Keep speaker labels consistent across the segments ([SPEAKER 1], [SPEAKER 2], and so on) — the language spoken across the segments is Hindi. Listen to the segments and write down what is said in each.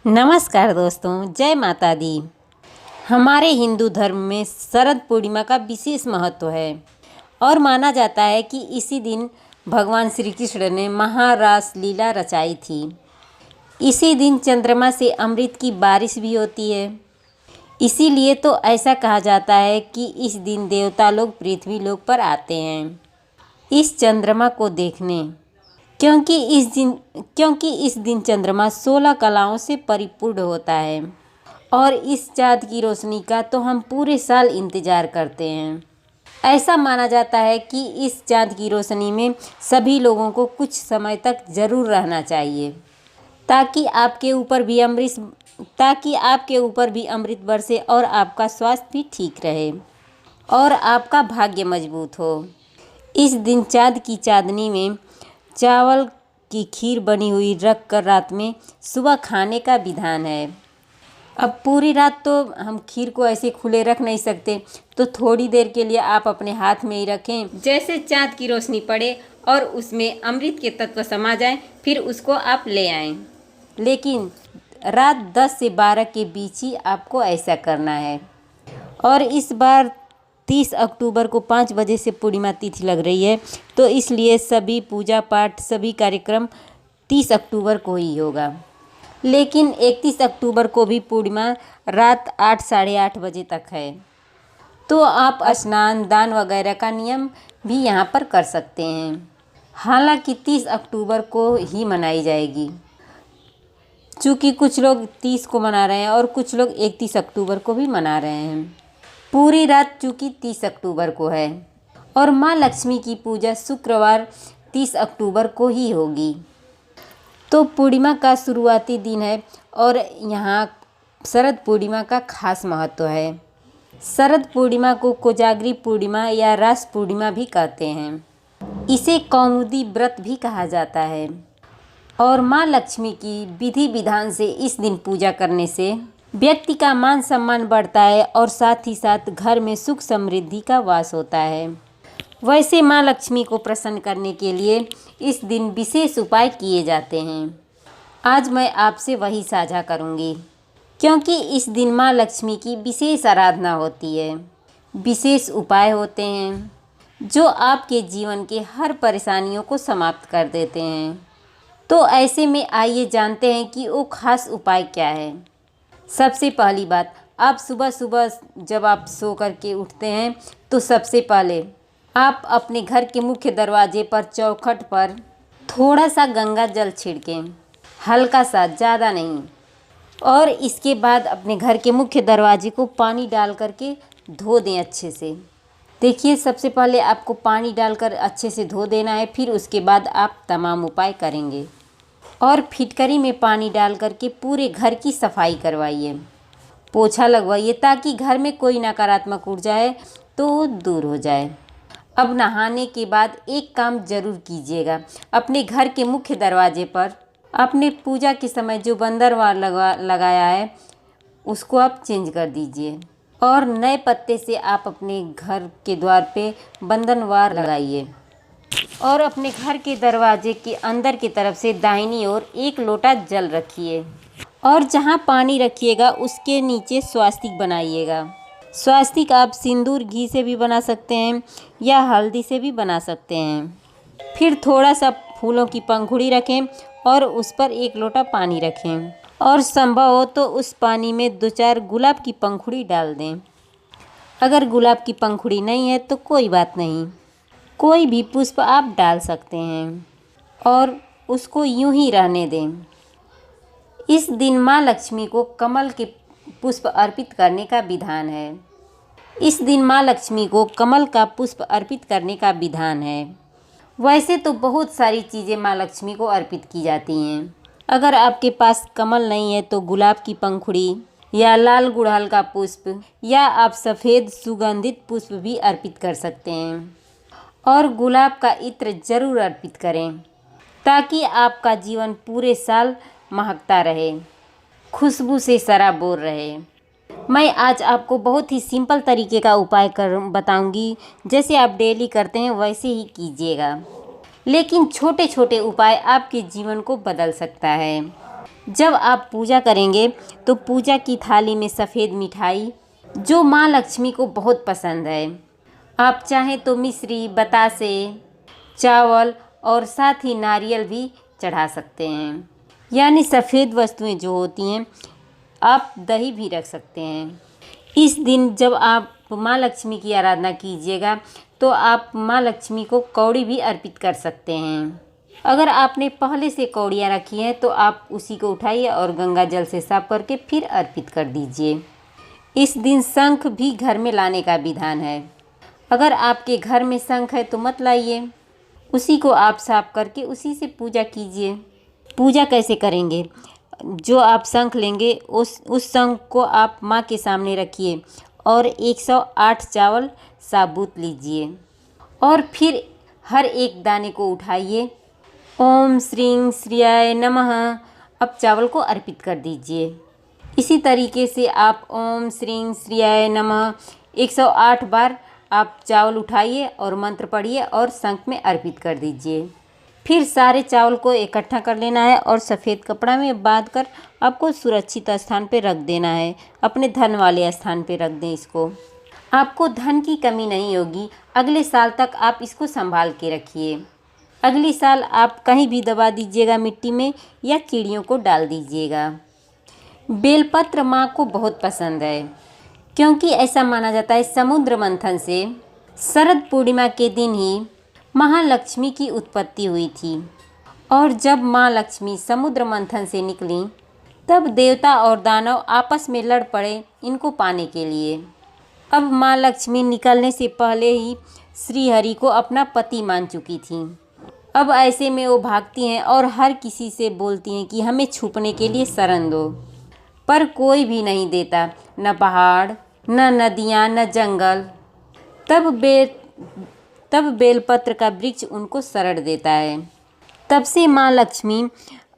[SPEAKER 1] नमस्कार दोस्तों, जय माता दी। हमारे हिंदू धर्म में शरद पूर्णिमा का विशेष महत्व है और माना जाता है कि इसी दिन भगवान श्री कृष्ण ने महारास लीला रचाई थी। इसी दिन चंद्रमा से अमृत की बारिश भी होती है। इसीलिए तो ऐसा कहा जाता है कि इस दिन देवता लोग पृथ्वी लोक पर आते हैं इस चंद्रमा को देखने, क्योंकि इस दिन चंद्रमा 16 कलाओं से परिपूर्ण होता है और इस चाँद की रोशनी का तो हम पूरे साल इंतज़ार करते हैं। ऐसा माना जाता है कि इस चाँद की रोशनी में सभी लोगों को कुछ समय तक ज़रूर रहना चाहिए ताकि आपके ऊपर भी अमृत बरसे और आपका स्वास्थ्य भी ठीक रहे और आपका भाग्य मजबूत हो। इस दिन चाँद की चांदनी में चावल की खीर बनी हुई रख कर रात में सुबह खाने का विधान है। अब पूरी रात तो हम खीर को ऐसे खुले रख नहीं सकते, तो थोड़ी देर के लिए आप अपने हाथ में ही रखें। जैसे चाँद की रोशनी पड़े और उसमें अमृत के तत्व समा जाएं, फिर उसको आप ले आएं। लेकिन रात 10 से 12 के बीच ही आपको ऐसा करना है। और इस बार 30 अक्टूबर को 5 बजे से पूर्णिमा तिथि लग रही है, तो इसलिए सभी पूजा पाठ सभी कार्यक्रम 30 अक्टूबर को ही होगा। लेकिन 31 अक्टूबर को भी पूर्णिमा रात 8 साढ़े 8 बजे तक है, तो आप स्नान दान वगैरह का नियम भी यहाँ पर कर सकते हैं। हालांकि 30 अक्टूबर को ही मनाई जाएगी, चूँकि कुछ लोग 30 को मना रहे हैं और कुछ लोग 31 अक्टूबर को भी मना रहे हैं। पूरी रात चूँकि 30 अक्टूबर को है और माँ लक्ष्मी की पूजा शुक्रवार 30 अक्टूबर को ही होगी, तो पूर्णिमा का शुरुआती दिन है और यहाँ शरद पूर्णिमा का खास महत्व है। शरद पूर्णिमा को कोजागरी पूर्णिमा या रास पूर्णिमा भी कहते हैं। इसे कौमुदी व्रत भी कहा जाता है और माँ लक्ष्मी की विधि विधान से इस दिन पूजा करने से व्यक्ति का मान सम्मान बढ़ता है और साथ ही साथ घर में सुख समृद्धि का वास होता है। वैसे माँ लक्ष्मी को प्रसन्न करने के लिए इस दिन विशेष उपाय किए जाते हैं। आज मैं आपसे वही साझा करूंगी, क्योंकि इस दिन माँ लक्ष्मी की विशेष आराधना होती है। विशेष उपाय होते हैं जो आपके जीवन के हर परेशानियों को समाप्त कर देते हैं। तो ऐसे में आइए जानते हैं कि वो खास उपाय क्या है। सबसे पहली बात, आप सुबह सुबह जब आप सो कर के उठते हैं तो सबसे पहले आप अपने घर के मुख्य दरवाजे पर चौखट पर थोड़ा सा गंगा जल छिड़कें, हल्का सा, ज़्यादा नहीं। और इसके बाद अपने घर के मुख्य दरवाजे को पानी डाल करके धो दें अच्छे से। देखिए, सबसे पहले आपको पानी डालकर अच्छे से धो देना है, फिर उसके बाद आप तमाम उपाय करेंगे। और फिटकरी में पानी डाल करके पूरे घर की सफाई करवाइए, पोछा लगवाइए, ताकि घर में कोई नकारात्मक ऊर्जा है तो वो दूर हो जाए। अब नहाने के बाद एक काम ज़रूर कीजिएगा, अपने घर के मुख्य दरवाजे पर आपने पूजा के समय जो बंदरवार लगाया है उसको आप चेंज कर दीजिए और नए पत्ते से आप अपने घर के द्वार पे बंधनवार लगाइए। और अपने घर के दरवाजे के अंदर की तरफ से दाहिनी ओर 1 लोटा जल रखिए और जहाँ पानी रखिएगा उसके नीचे स्वास्तिक बनाइएगा। स्वास्तिक आप सिंदूर घी से भी बना सकते हैं या हल्दी से भी बना सकते हैं। फिर थोड़ा सा फूलों की पंखुड़ी रखें और उस पर 1 लोटा पानी रखें और संभव हो तो उस पानी में 2-4 गुलाब की पंखुड़ी डाल दें। अगर गुलाब की पंखुड़ी नहीं है तो कोई बात नहीं, कोई भी पुष्प आप डाल सकते हैं और उसको यूं ही रहने दें। इस दिन माँ लक्ष्मी को कमल के पुष्प अर्पित करने का विधान है। इस दिन माँ लक्ष्मी को कमल का पुष्प अर्पित करने का विधान है। वैसे तो बहुत सारी चीज़ें माँ लक्ष्मी को अर्पित की जाती हैं। अगर आपके पास कमल नहीं है तो गुलाब की पंखुड़ी या लाल गुड़हल का पुष्प या आप सफ़ेद सुगंधित पुष्प भी अर्पित कर सकते हैं। और गुलाब का इत्र ज़रूर अर्पित करें ताकि आपका जीवन पूरे साल महकता रहे, खुशबू से सराबोर रहे। मैं आज आपको बहुत ही सिंपल तरीके का उपाय बताऊंगी, जैसे आप डेली करते हैं वैसे ही कीजिएगा। लेकिन छोटे छोटे उपाय आपके जीवन को बदल सकता है। जब आप पूजा करेंगे तो पूजा की थाली में सफ़ेद मिठाई जो माँ लक्ष्मी को बहुत पसंद है, आप चाहें तो मिश्री, बतासे, चावल और साथ ही नारियल भी चढ़ा सकते हैं। यानी सफ़ेद वस्तुएं जो होती हैं, आप दही भी रख सकते हैं। इस दिन जब आप माँ लक्ष्मी की आराधना कीजिएगा तो आप माँ लक्ष्मी को कौड़ी भी अर्पित कर सकते हैं। अगर आपने पहले से कौड़ियाँ रखी हैं तो आप उसी को उठाइए और गंगा जल से साफ करके फिर अर्पित कर दीजिए। इस दिन शंख भी घर में लाने का विधान है। अगर आपके घर में शंख है तो मत लाइए, उसी को आप साफ करके उसी से पूजा कीजिए। पूजा कैसे करेंगे? जो आप शंख लेंगे उस शंख को आप माँ के सामने रखिए और 108 चावल साबुत लीजिए और फिर हर एक दाने को उठाइए। ओम श्रीं श्रियाय नमः अब चावल को अर्पित कर दीजिए। इसी तरीके से आप ओम श्रीं श्रियाय नमः 108 बार आप चावल उठाइए और मंत्र पढ़िए और शंख में अर्पित कर दीजिए। फिर सारे चावल को इकट्ठा कर लेना है और सफ़ेद कपड़ा में बांध कर आपको सुरक्षित स्थान पर रख देना है। अपने धन वाले स्थान पर रख दें इसको। आपको धन की कमी नहीं होगी। अगले साल तक आप इसको संभाल के रखिए। अगली साल आप कहीं भी दबा दीजिएगा मिट्टी में या चिड़ियों को डाल दीजिएगा। बेलपत्र माँ को बहुत पसंद है, क्योंकि ऐसा माना जाता है समुद्र मंथन से शरद पूर्णिमा के दिन ही महालक्ष्मी की उत्पत्ति हुई थी और जब माँ लक्ष्मी समुद्र मंथन से निकली तब देवता और दानव आपस में लड़ पड़े इनको पाने के लिए। अब माँ लक्ष्मी निकलने से पहले ही श्री हरि को अपना पति मान चुकी थी। अब ऐसे में वो भागती हैं और हर किसी से बोलती हैं कि हमें छुपने के लिए शरण दो, पर कोई भी नहीं देता, न पहाड़, न नदियाँ, न जंगल। तब बेलपत्र का वृक्ष उनको शरण देता है। तब से माँ लक्ष्मी,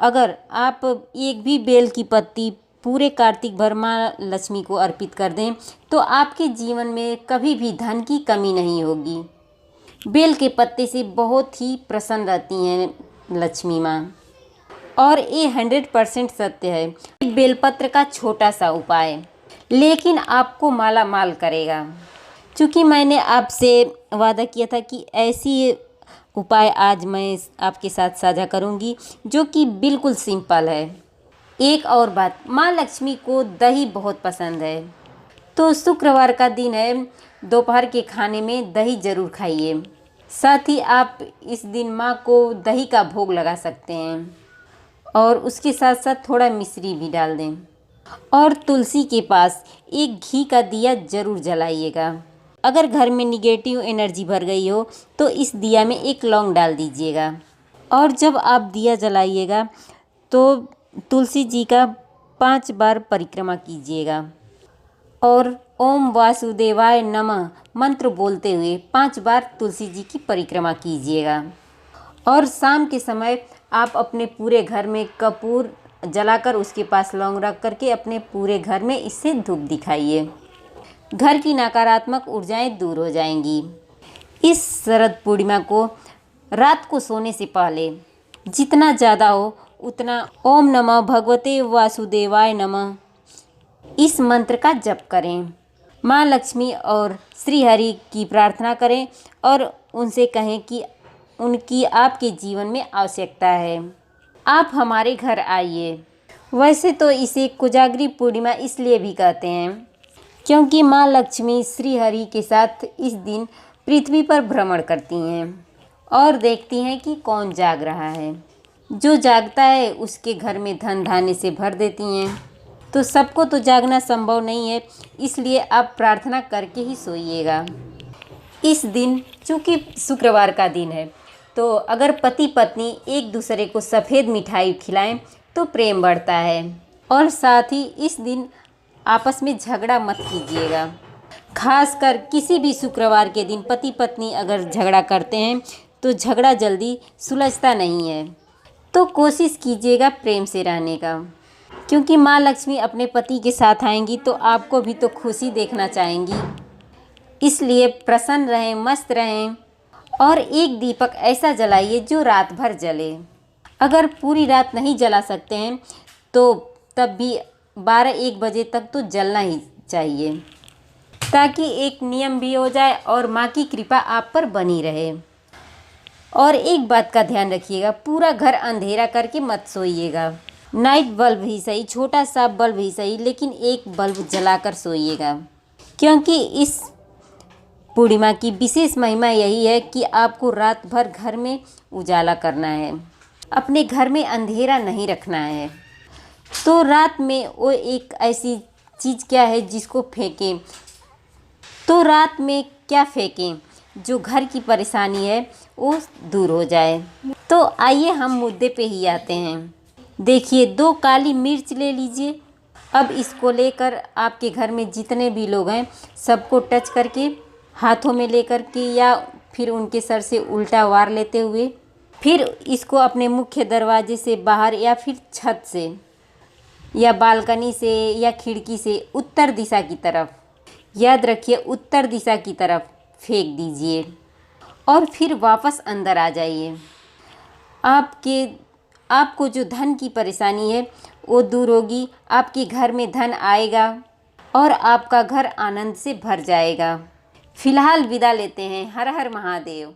[SPEAKER 1] अगर आप एक भी बेल की पत्ती पूरे कार्तिक भर माँ लक्ष्मी को अर्पित कर दें तो आपके जीवन में कभी भी धन की कमी नहीं होगी। बेल के पत्ते से बहुत ही प्रसन्न रहती हैं लक्ष्मी माँ और ये 100% सत्य है। बेलपत्र का छोटा सा उपाय लेकिन आपको माला माल करेगा। चूँकि मैंने आपसे वादा किया था कि ऐसी उपाय आज मैं आपके साथ साझा करूंगी जो कि बिल्कुल सिंपल है। एक और बात, माँ लक्ष्मी को दही बहुत पसंद है, तो शुक्रवार का दिन है, दोपहर के खाने में दही ज़रूर खाइए। साथ ही आप इस दिन माँ को दही का भोग लगा सकते हैं और उसके साथ साथ थोड़ा मिश्री भी डाल दें और तुलसी के पास एक घी का दिया ज़रूर जलाइएगा। अगर घर में निगेटिव एनर्जी भर गई हो तो इस दिया में एक लौंग डाल दीजिएगा और जब आप दिया जलाइएगा तो तुलसी जी का 5 बार परिक्रमा कीजिएगा और ओम वासुदेवाय नमः मंत्र बोलते हुए 5 बार तुलसी जी की परिक्रमा कीजिएगा। और शाम के समय आप अपने पूरे घर में कपूर जलाकर उसके पास लौंग रख करके अपने पूरे घर में इससे धूप दिखाइए। घर की नकारात्मक ऊर्जाएं दूर हो जाएंगी। इस शरद पूर्णिमा को रात को सोने से पहले जितना ज़्यादा हो उतना ओम नमः भगवते वासुदेवाय नमः इस मंत्र का जप करें। माँ लक्ष्मी और श्री हरि की प्रार्थना करें और उनसे कहें कि उनकी आपके जीवन में आवश्यकता है, आप हमारे घर आइए। वैसे तो इसे कोजागरी पूर्णिमा इसलिए भी कहते हैं क्योंकि माँ लक्ष्मी श्री हरि के साथ इस दिन पृथ्वी पर भ्रमण करती हैं और देखती हैं कि कौन जाग रहा है। जो जागता है उसके घर में धन धान्य से भर देती हैं। तो सबको तो जागना संभव नहीं है, इसलिए आप प्रार्थना करके ही सोइएगा। इस दिन चूँकि शुक्रवार का दिन है तो अगर पति पत्नी एक दूसरे को सफ़ेद मिठाई खिलाएं तो प्रेम बढ़ता है। और साथ ही इस दिन आपस में झगड़ा मत कीजिएगा। खासकर किसी भी शुक्रवार के दिन पति पत्नी अगर झगड़ा करते हैं तो झगड़ा जल्दी सुलझता नहीं है। तो कोशिश कीजिएगा प्रेम से रहने का, क्योंकि माँ लक्ष्मी अपने पति के साथ आएंगी तो आपको भी तो खुशी देखना चाहेंगी। इसलिए प्रसन्न रहें, मस्त रहें और एक दीपक ऐसा जलाइए जो रात भर जले। अगर पूरी रात नहीं जला सकते हैं तो तब भी 12-1 बजे तक तो जलना ही चाहिए, ताकि एक नियम भी हो जाए और माँ की कृपा आप पर बनी रहे। और एक बात का ध्यान रखिएगा, पूरा घर अंधेरा करके मत सोइएगा। नाइट बल्ब ही सही, छोटा सा बल्ब ही सही, लेकिन एक बल्ब जलाकर सोइएगा, क्योंकि इस पूर्णिमा की विशेष महिमा यही है कि आपको रात भर घर में उजाला करना है, अपने घर में अंधेरा नहीं रखना है। तो रात में वो एक ऐसी चीज़ क्या है जिसको फेंकें, तो रात में क्या फेंकें जो घर की परेशानी है वो दूर हो जाए। तो आइए हम मुद्दे पे ही आते हैं। देखिए, 2 काली मिर्च ले लीजिए। अब इसको लेकर आपके घर में जितने भी लोग हैं सबको टच करके हाथों में लेकर के या फिर उनके सर से उल्टा वार लेते हुए फिर इसको अपने मुख्य दरवाजे से बाहर या फिर छत से या बालकनी से या खिड़की से उत्तर दिशा की तरफ, याद रखिए उत्तर दिशा की तरफ फेंक दीजिए और फिर वापस अंदर आ जाइए। आपको जो धन की परेशानी है वो दूर होगी, आपके घर में धन आएगा और आपका घर आनंद से भर जाएगा। फिलहाल विदा लेते हैं। हर हर महादेव।